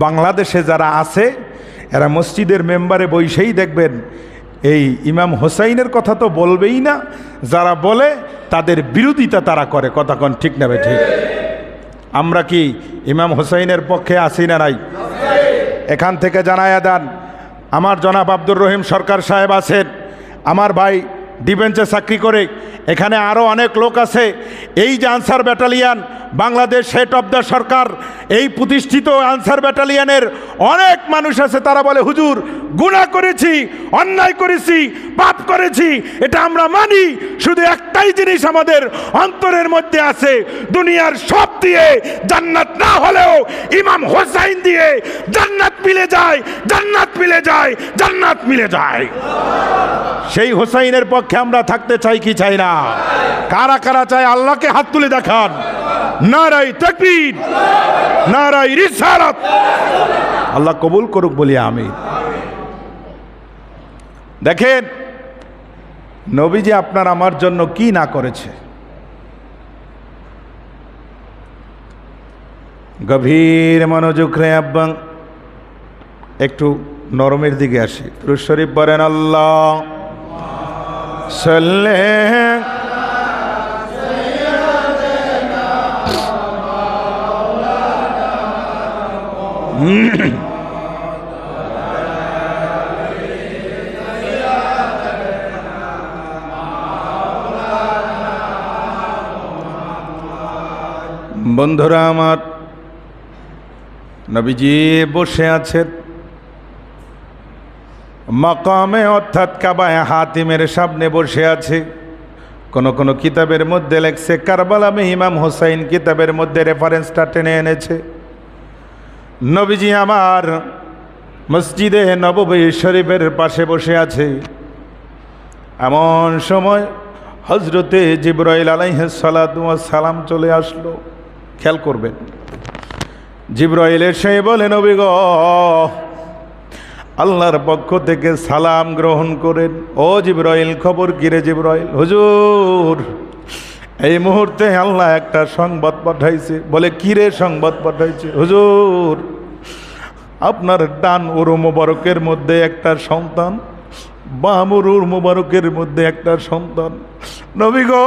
বাংলাদেশে যারা আছে এরা মসজিদের মেম্বারে বইসেই দেখবেন এই ইমাম হোসাইনের কথা তো বলবেই না, যারা বলে তাদের বিরোধিতা তারা করে। কথা কোন ঠিক না ঠিক? আমরা কি ইমাম হোসাইনের পক্ষে আছি না নাই? এখান থেকে জানায়া দেন, আমার জনাব আব্দুর রহিম সরকার সাহেব আছেন, আমার ভাই ডিফেন্সে চাকরি করে, এখানে আরও অনেক লোক আছে। এই যে Ansar battalion Bangladesh head of the sarkar, এই প্রতিষ্ঠিত আনসার ব্যাটালিয়ানের অনেক মানুষ আছে, তারা বলে হুজুর গুনাহ করেছি, অন্যায় করেছি, পাপ করেছি, এটা আমরা মানি। শুধু একটাই জিনিস আমাদের অন্তরের মধ্যে আছে, দুনিয়ার সব দিয়ে জান্নাত না হলেও ইমাম হোসাইন দিয়ে জান্নাত মিলে যায়, জান্নাত মিলে যায়, জান্নাত মিলে যায়। সেই হোসাইনের পক্ষে আমরা থাকতে চাই কি চাই না? কারা কারা চাই আল্লাহকে হাত তুলে দেখান। নারাই তাকবীর, নারাই রিসালাত। আল্লাহ কবুল করুক বলি আমিন। দেখেন নবীজি আপনার আমার জন্য কি না করেছে। গভীর মনোযোগ রে আব্বাং, একটু নরমের দিকে আসি। দুরূদ শরীফ পড়েন, আল্লাহ সাল্লি বন্ধুরা আমার, নবীজি বসে আছেন মাকামে অর্থাৎ কাবায় হাতিমের সামনে বসে আছে। কোন কোন কিতাবের মধ্যে লেখছে কারবালা মে ইমাম হোসাইন, কিতাবের মধ্যে রেফারেন্সটা টেনে এনেছে। নবীজি আমার মসজিদে নববী শরীফের পাশে বসে আছে। এমন সময় হজরতে জিবরাইল আলাইহিস সালাতু ওয়াস সালাম চলে আসলো। খেয়াল করবেন, জিবরাইল এসে বলে, নবী গো, আল্লাহর পক্ষ থেকে সালাম গ্রহণ করেন। ও জিবরাইল, খবর কিরে জিবরাইল? হুজুর এই মুহূর্তে আল্লাহ একটা সংবাদ পাঠাইছে। বলে কিরে সংবাদ পাঠাইছে? হুজুর আপনার ডান উরু মুবারকের মধ্যে একটা সন্তান, বাম উরু মুবারকের মধ্যে একটা সন্তান। নবী গো,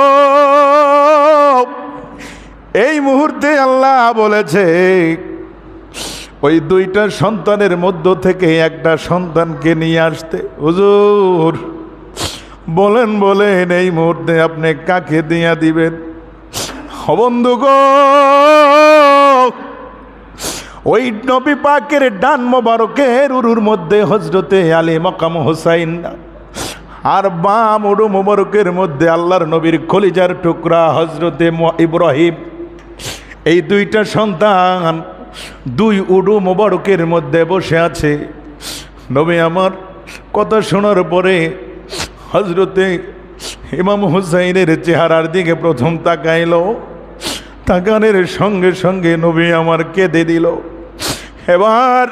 এই মুহূর্তে আল্লাহ বলেছে ওই দুইটা সন্তানের মধ্য থেকে একটা সন্তানকে নিয়ে আসতে। হুজুর বলেন বলেন এই মুহূর্তে আপনি কাকে দিয়া দিবেন? বন্ধু গো, ওই নবী পাকের ডান মোবারকের উরুর মধ্যে হযরতে আলী মাকাম হোসাইন, আর বাম উরু মোবারকের মধ্যে আল্লাহর নবীর কলিজার টুকরা হযরতে ইব্রাহিম। এই দুইটা সন্তান দুই উরু মোবারকের মধ্যে বসে আছে। নবী আমার কথা শোনার পরে হযরতে ইমাম হুসাইনের চেহারার দিকে প্রথম তাকাইল। তাকানের সঙ্গে সঙ্গে নবী আমার কেঁদে দিল। এবার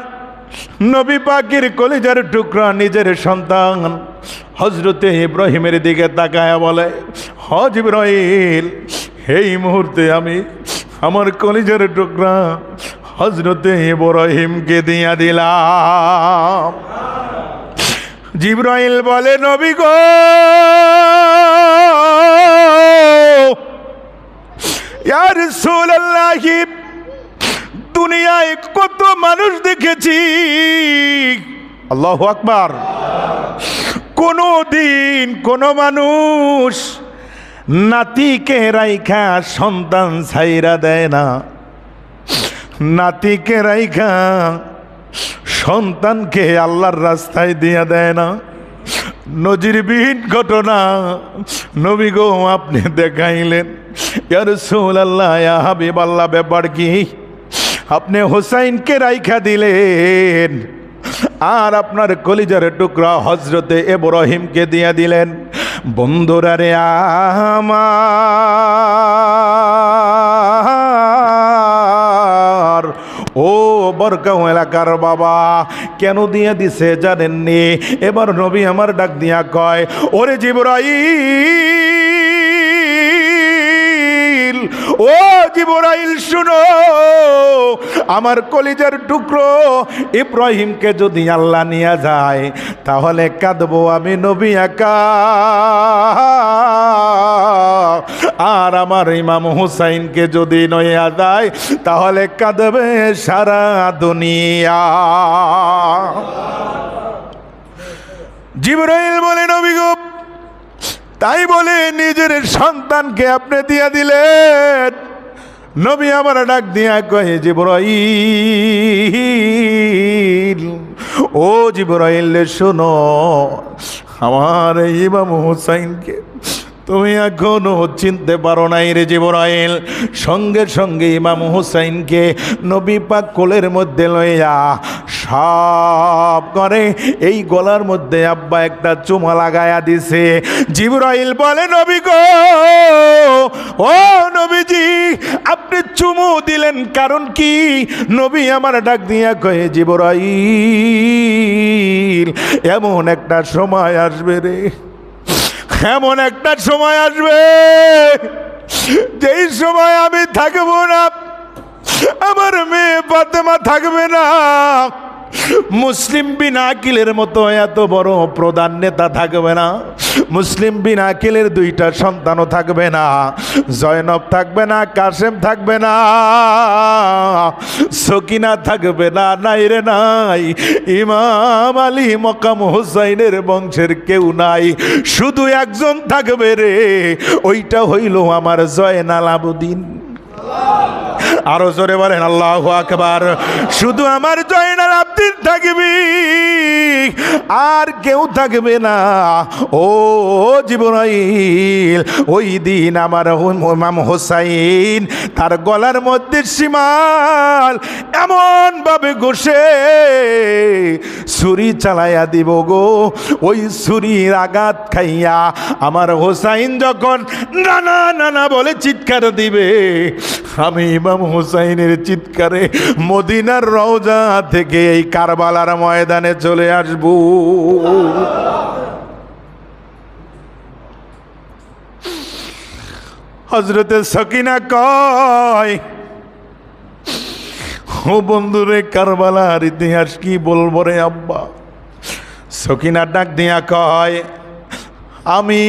নবী পাকের কলিজার টুকরা নিজের সন্তান হযরতে ইব্রাহিমের দিকে তাকায়া বলে, হ জিবরাইল, এই মুহূর্তে আমি আমার কলিজার টুকরা হযরতে ইব্রাহিমকে দিয়া দিলাম। জিবরাইল বলে, নবী গো, ইয়া রাসূলুল্লাহ, দুনিয়ায় কত মানুষ দেখেছি, আল্লাহু আকবার, কোনো দিন কোনো মানুষ নাতিকে রাইখা সন্তান ছাইরা দেয় না, নাতিকে রাইখা সন্তানকে আল্লাহর রাস্তায় দিয়া দেয় না। নজিরবিহীন ঘটনা নবী গো আপনি দেখাইলেন। ইয়া রাসূলুল্লাহ, ইয়া হাবিবাল্লাহ, ব্যাপার কি? আপনি হোসাইনকে রাইখা দিলেন আর আপনার কলিজার টুকরা হযরতে ইব্রাহিমকে দিয়া দিলেন। বন্ধুরা রে আমার, ও বরগাঁও এলাকার বাবা, কেন দিয়ে দিছে জানেননি? এবার নবী আমার ডাক দিয়া কয়, ওরে জিবরাইল, ও জিবরাইল শুনো, আমার কলিজার টুকরো ইব্রাহিমকে যদি আল্লাহ নিয়ে যায় তাহলে কাঁদবো আমি নবী একা, আর আমার ইমাম হুসাইনকে যদি নয়া যায় তাহলে কাঁদবে সারা দুনিয়া। জিবরাইল বলে নবী গো, তাই বলে নিজের সন্তানকে আপনি দিয়া দিলেন? নবী আমার ডাক দিয়া কয়ে, জিবরাইল, ও জিবরাইল শোনো, আমার ইমাম হুসাইনকে তুমি এখনো চিনতে পারো নাই রে জিবরাইল। সঙ্গে সঙ্গে ইমাম হুসাইনকে নবী পাক কোলের মধ্যে লইয়া সব করে এই গলার মধ্যে আব্বা একটা চুমা লাগায়া দিছে। জিবরাইল বলে, নবী গো, ও নবীজি, আপনি চুমু দিলেন কারণ কি? নবী আমার ডাক দিয়া কয়ে, জিবরাইল, এমন একটা সময় আসবে রে, এমন একটা সময় আসবে যেই সময় আমি থাকবো না, আমার মেয়ে ফাতেমা থাকবে না, মুসলিম বিন আকিলের মতো এত বড় প্রধান নেতা থাকবে না, মুসলিম বিন আকিলের দুইটা সন্তানও থাকবে না, জয়নব থাকবে না, কাসেম থাকবে না, সকিনা থাকবে না, নাই রে নাই, ইমাম আলী মকাম হুসাইনের বংশের কেউ নাই, শুধু একজন থাকবে রে, ওইটা হইল আমার জয়নাল আবদিন। আরো জোরে বলেন আল্লাহু আকবার। শুধু আমার জয়নাল আবদিন থাকবি, আর কেউ থাকবে না। ও জিবরাইল, ওই দিন আমার ইমাম হোসাইন তার গলার মধ্যে সীমাল এমন ভাবে ঘষে ছুরি চালাইয়া দিব গো, ওই ছুরির আঘাত খাইয়া আমার হোসাইন যখন নানা নানা বলে চিৎকার দিবে, আমি ইমাম হুসাইনের চিৎকারে মদিনার রওজা থেকে এই কারবালার ময়দানে চলে আসব। হযরতে সকিনা কয়, ও বন্ধুরে, কারবালার ইতিহাস কি বলবো রে আব্বা? সকিনা ডাক দিয়া কয়, আমি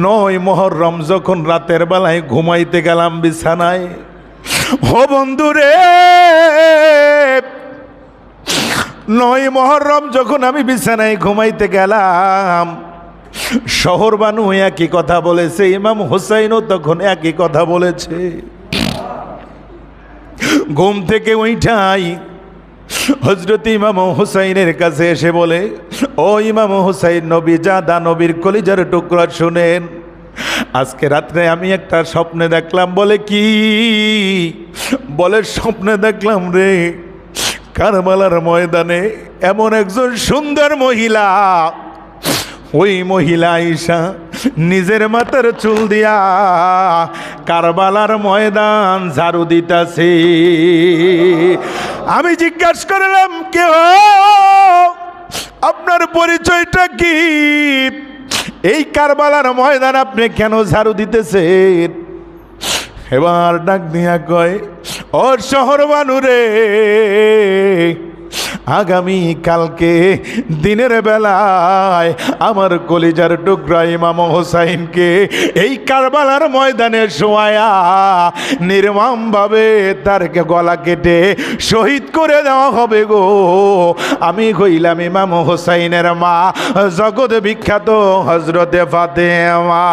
9 মুহররম যখন রাতের বেলায় ঘুমাইতে গেলাম বিছানায়, ও বন্ধুরে, 9 মুহররম যখন আমি বিছানায় ঘুমাইতে গেলাম, শহর বানু একই কথা বলেছে, ইমাম হুসাইনও তখন একই কথা বলেছে। ঘুম থেকে উঠাই হযরত ইমাম হুসাইনের কাছে এসে বলে, ও ইমাম হুসাইন, নবী জাদা, নবীর কলিজার টুকরা শুনেন, আজকে রাত্রে আমি একটা স্বপ্নে দেখলাম। বলে কি? বলে স্বপ্নে দেখলাম রে, কারবালার ময়দানে এমন একজন সুন্দর মহিলা, ওই মহিলা আয়েশা নিজের মাথার চুল দিয়া কারবালার ময়দান ঝাড়ু দিতাছে। আমি জিজ্ঞাসা করলাম, কেউ আপনার পরিচয়টা কি? এই কারবালার ময়দান আপনি কেন ঝাড়ু দিতেছেন? এবার ডাক দিয়া কয়, ও শহর বানুরে, আগামী কালকে দিনের বেলায় আমার কলিজার টুকরা ইমাম হোসাইনকে এই কারবালার ময়দানে শোয়ায়া নির্মমভাবে তার গলা কেটে শহীদ করে দেওয়া হবে গো। আমি কইলাম, ইমাম হোসাইনের মা জগৎ বিখ্যাত হযরতে ফাতেমা।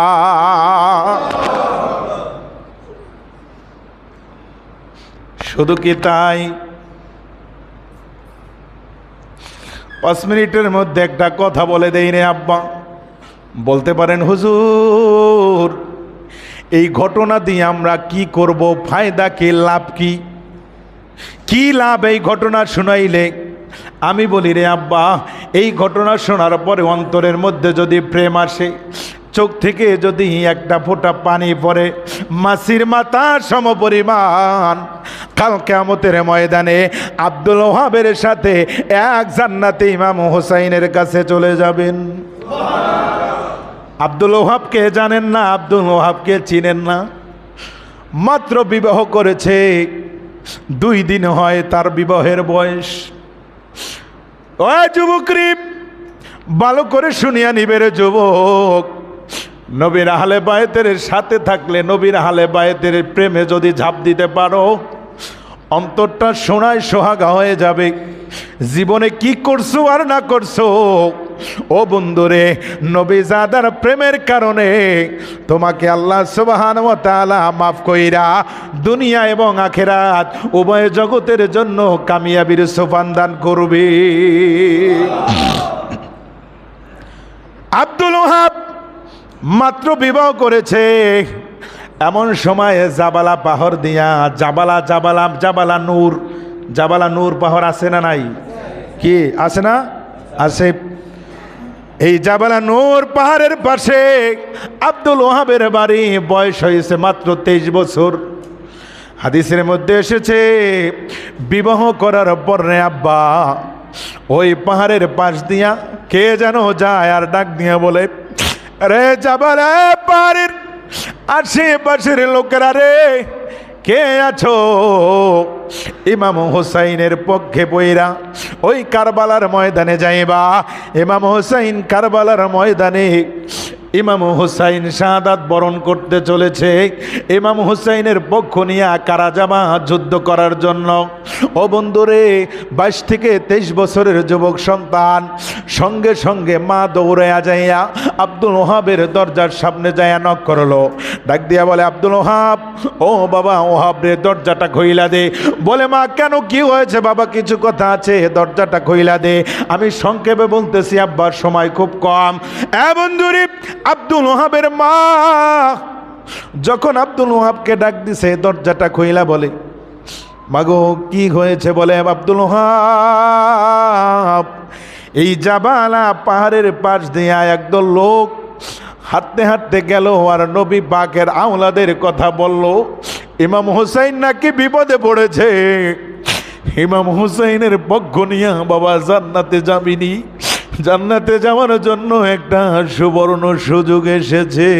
শুধু কি তাই? 5 মিনিটের মধ্যে একটা কথা বলে দেই রে আব্বা। বলতে পারেন, হুজুর, এই ঘটনা দিয়ে আমরা কি করব? ফায়দা কি, লাভ কি? কি লাভ এই ঘটনা শুনাইলে? আমি বলি রে আব্বা, এই ঘটনা শোনার পরে অন্তরের মধ্যে যদি প্রেম আসে, চোখ থেকে যদি একটা ফোঁটা পানি পড়ে, মাছির মাথা সমপরিমাণ, কাল কিয়ামতের ময়দানে আব্দুল ওহাবের সাথে এক জান্নাতে ইমাম হোসাইনের কাছে চলে যাবেন। আব্দুল ওহাবকে জানেন না? আব্দুল ওহাবকে চিনেন না? মাত্র বিবাহ করেছে, 2 দিন হয় তার বিবাহের বয়স। ও যুবকরি, ভালো করে শুনিয়া নিবের যুবক, নবীর আহলে বায়তের সাথে থাকলে, নবীর আহলে বায়তের প্রেমে যদি ঝাঁপ দিতে পারো, অন্তরটা সোনায় সোহাগা হয়ে যাবে। জীবনে কি করছো আর না করছো, ও বন্ধুরে, নবীজাদার প্রেমের কারণে তোমাকে আল্লাহ সুবহানাহু ওয়া তাআলা মাফ কইরা দুনিয়া এবং আখিরাত উভয় জগতের জন্য কামিয়াবির সোপান দান করবে। আব্দুল ওহাব মাত্র বিবাহ করেছে, এমন সময়ে জাবালা পাহাড় দিয়া, জাবালা নূর পাহাড় আছে না নাই? কি আছে না? আছে। এই জাবালা নূর পাহাড়ের পাশে আব্দুল ওহাবের বাড়ি। বয়স হয়েছে মাত্র 23 বছর। হাদিসের মধ্যে এসেছে, বিবাহ করার পর রে আব্বা ওই পাহাড়ের পাশ দিয়া কে যেন যায় আর ডাক দিয়া বলে, রে জাবালা পাহাড়ের আশেপাশের লোকেরা রে, কে আছো? ইমাম হুসাইনের পক্ষে বইরা ওই কারবালার ময়দানে যাইবা। ইমাম হুসাইন কারবালার ময়দানে ইমাম হুসাইন শাহাদাত বরণ করতে চলেছে। ইমাম হুসাইনের পক্ষ নিয়ে কারা যাবা যুদ্ধ করার জন্য। ও বন্ধুরে, 22 থেকে 23 বছরের যুবক সন্তান সঙ্গে সঙ্গে মা দৌড়াইয়া যাইয়া আব্দুল ওহাবের দরজার সামনে যাইয়া নক করলো। ডাক দিয়া বলে, আব্দুল ওহাব, ও বাবা ওহাব রে, দরজাটা খইলা দে। বলে, মা কেন, কি হয়েছে বাবা? কিছু কথা আছে, দরজাটা খইলা দে। আমি সংক্ষেপে বলতেছি, আব্বার সময় খুব কম। এ বন্ধুরে, আব্দুল ওহাবের মা যখন আব্দুল ওহাবকে ডাক দিছে, দরজাটা খইলা বলে, মাগো কি হয়েছে? বলে, আব্দুল ওহাব, এই জাবালা পাহাড়ের পাশ দিয়ে একদল লোক হাঁটতে হাঁটতে গেল আর নবী পাকের আওলাদের কথা বলল। ইমাম হুসাইন নাকি বিপদে পড়েছে। ইমাম হুসাইনের পক্ষ নিয়ে বাবা জান্নাতে যাবিনি, জান্নাতে যাওয়ার জন্য একটা সুবর্ণ সুযোগ এসেছে।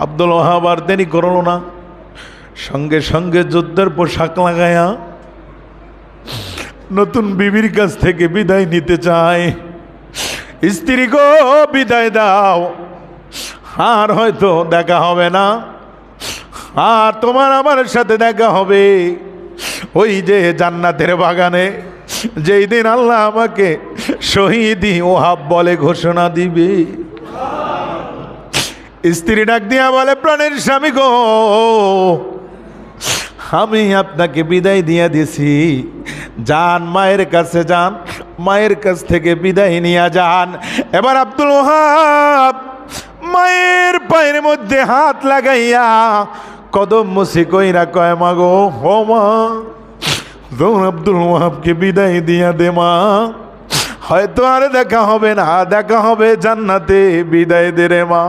আব্দুল ওহাব আর দেরি করল না, সঙ্গে সঙ্গে যুদ্ধের পোশাক লাগায়া নতুন বিবির কাছ থেকে বিদায় নিতে চায়। স্ত্রী গো, বিদায় দাও, আর হয়তো দেখা হবে না, আর তোমার আমার সাথে দেখা হবে ওই যে জান্নাতের বাগানে, যেই দিন আল্লাহ আমাকে শহীদি ওহাব বলে ঘোষণা দিবে। স্ত্রী ডাক দিয়া বলে, প্রাণের স্বামী গো, আমি আপনাকে বিদায় দিয়ে দিছি, যান মায়ের কাছে যান, মায়ের কাছ থেকে বিদায় নিয়ে যান। এবার আব্দুল ওহাব মায়ের পায়ের মধ্যে হাত লাগাইয়া কদম মুছি কইরা কয়, মাগো ও মা, তোর আব্দুল ওহাবকে বিদায় দিয়া দে মা, হয়তো আর দেখা হবে না, দেখা হবে জান্নাতে, বিদায় দে রে মা।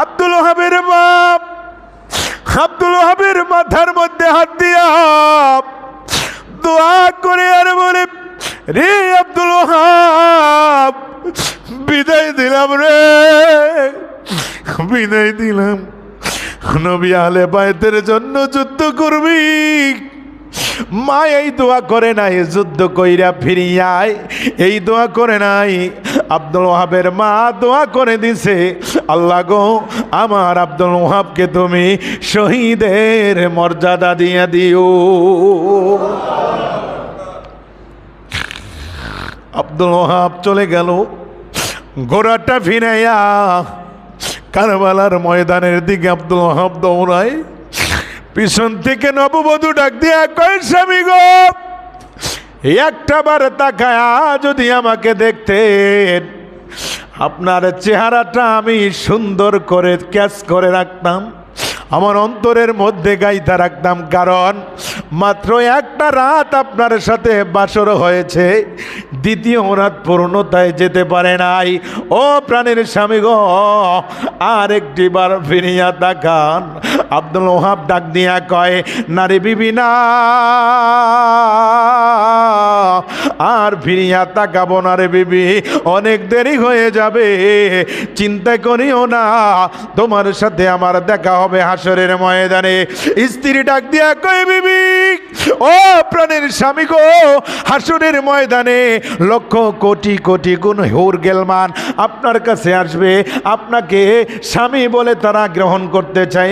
আব্দুল ওহাবের বাপ আব্দুল ওহাবের মাথার মধ্যে হাত দিয়া দোয়া করে আর বলে, রে আব্দুল ওহাব, বিদায় দিলাম রে, বিদায় দিলাম। নবী আহলে বায়তের জন্য যুদ্ধ করবি। মা এই দোয়া করে নাই, যুদ্ধ কইরা ফিরিয়ায়, এই দোয়া করে নাই। আব্দুল ওহাবের মা দোয়া করে দিছে, আল্লাহ গো, আমার আব্দুল ওহাবকে তুমি শহীদের মর্যাদা দিয়ে দিও। আব্দুল ওহাব চলে গেল, ঘোড়াটা ফিরাইয়া কারবালার ময়দানের দিকে আব্দুল ওহাব দৌড়ায়। পিছন থেকে নববধূ ডাক দিয়া কয়, স্বামী গো, একটা বার তাকায়া যদি আমাকে দেখতেন, আপনার চেহারাটা আমি সুন্দর করে ক্যাচ করে রাখতাম, আমার অন্তরের মধ্যে গাইতে রাখতাম, কারণ মাত্র একটা রাত আপনার সাথে বাসর হয়েছে, দ্বিতীয় রাত পূর্ণতায় যেতে পারে নাই। ও প্রাণের স্বামী গো, আর একটি বার ফিরিয়া তাকান। আব্দুল ওহাব ডাক দিয়া কয়, নারী বিবি না, আর ফিরিয়া তাকাবো না রে বিবি, অনেক দেরি হয়ে যাবে, চিন্তা করিও না, তোমার সাথে আমার দেখা হবে হাসরের ময়দানে। স্ত্রী ডাক দিয়া কই, বিবি ও প্রাণের স্বামী গো, হাসরের ময়দানে লক্ষ কোটি কোটি গুণ হুর গেলমান আপনার কাছে আসবে, আপনাকে স্বামী বলে তারা গ্রহণ করতে চাই।